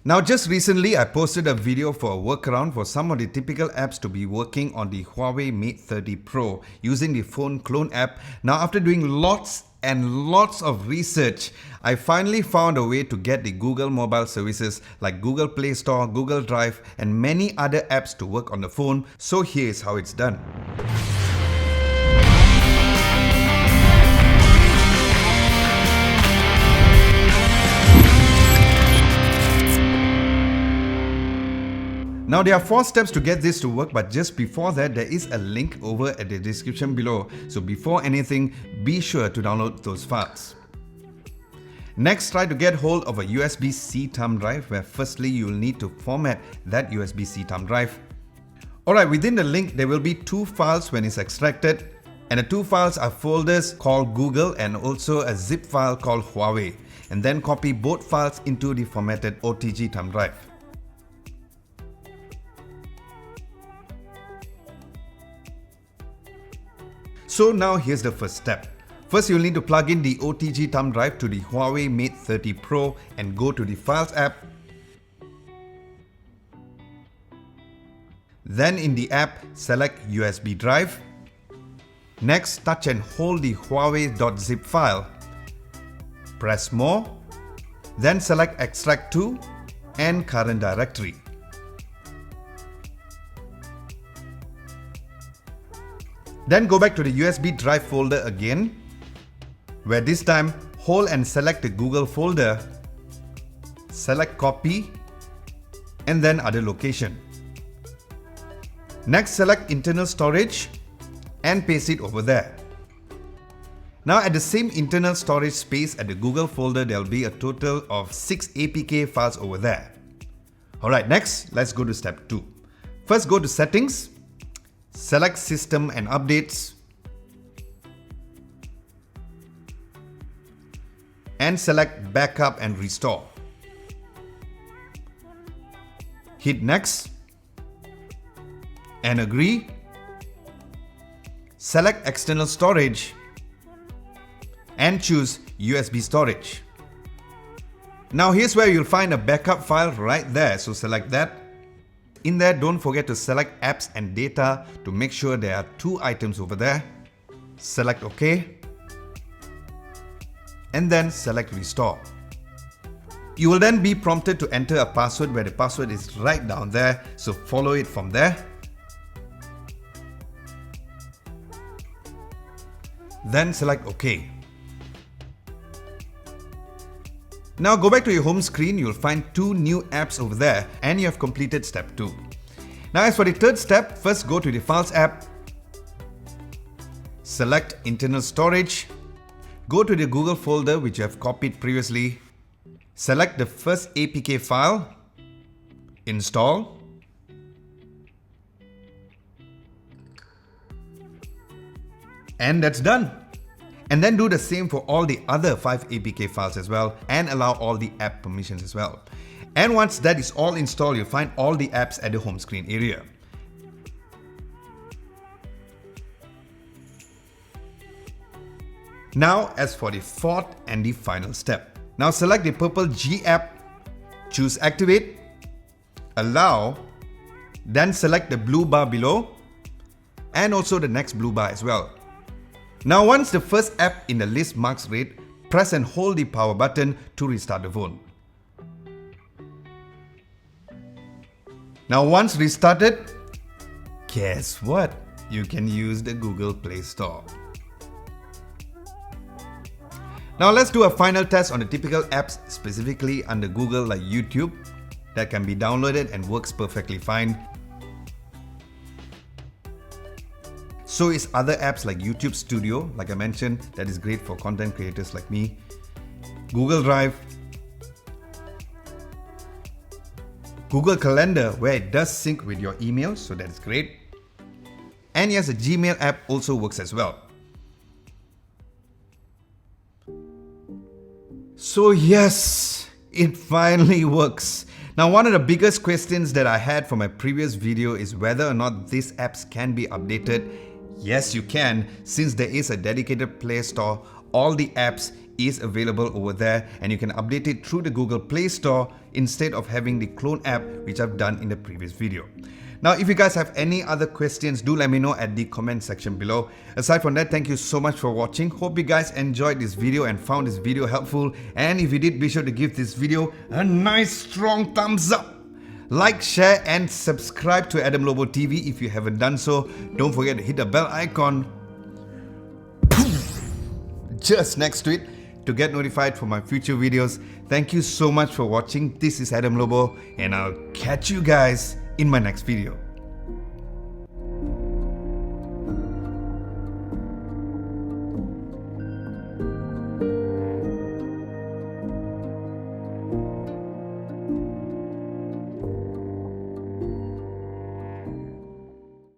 Now just recently I posted a video for a workaround for some of the typical apps to be working on the Huawei Mate30 Pro using the phone clone app. Now after doing lots and lots of research, I finally found a way to get the Google mobile services like Google Playstore, Google Drive and many other apps to work on the phone. So here's how it's done. Now there are 4 steps to get this to work, but just before that there is a link over at the description below. So before anything, be sure to download those files. Next, try to get hold of a USB-C thumb drive where firstly you will need to format that USB-C thumb drive. Alright, within the link there will be 2 files when it's extracted, and the 2 files are folders called Google and also a zip file called Huawei, and then copy both files into the formatted OTG thumb drive. So now here's the first step. First you'll need to plug in the OTG thumb drive to the Huawei Mate30 Pro and go to the Files app. Then in the app, select USB drive. Next, touch and hold the Huawei.zip file. Press More. Then select Extract to and Current Directory. Then go back to the USB drive folder again, where this time hold and select the Google folder, select Copy, and then Other Location. Next, select Internal Storage and paste it over there. Now at the same internal storage space at the Google folder, there will be a total of 6 APK files over there. Alright, next, let's go to step 2. First, go to Settings. Select System and Updates and select Backup and Restore. Hit Next and Agree. Select External Storage and choose USB Storage. Now here's where you'll find a backup file right there, so select that. In there, don't forget to select Apps and Data to make sure there are 2 items over there. Select OK. And then select Restore. You will then be prompted to enter a password where the password is right down there, so follow it from there. Then select OK. Now go back to your home screen, you'll find 2 new apps over there and you have completed step 2. Now as for the third step, first go to the Files app, select Internal Storage, go to the Google folder which you have copied previously, select the first APK file, install, and that's done. And then do the same for all the other 5 APK files as well and allow all the app permissions as well. And once that is all installed, you'll find all the apps at the home screen area. Now as for the 4th and the final step. Now select the purple G app, choose Activate, Allow, then select the blue bar below and also the next blue bar as well. Now once the first app in the list marks red, press and hold the power button to restart the phone. Now once restarted, guess what? You can use the Google Play Store. Now let's do a final test on the typical apps specifically under Google like YouTube that can be downloaded and works perfectly fine. So is other apps like YouTube Studio, like I mentioned, that is great for content creators like me. Google Drive. Google Calendar, where it does sync with your emails, so that's great. And yes, the Gmail app also works as well. So yes, it finally works. Now one of the biggest questions that I had for my previous video is whether or not these apps can be updated. Yes, you can, since there is a dedicated Play Store. All the apps is available over there, and you can update it through the Google Playstore instead of having the clone app, which I've done in the previous video. Now, if you guys have any other questions, do let me know at the comment section below. Aside from that, thank you so much for watching. Hope you guys enjoyed this video and found this video helpful. And if you did, be sure to give this video a nice strong thumbs up. Like, share and subscribe to Adam Lobo TV if you haven't done so. Don't forget to hit the bell icon just next to it to get notified for my future videos. Thank you so much for watching. This is Adam Lobo, and I'll catch you guys in my next video.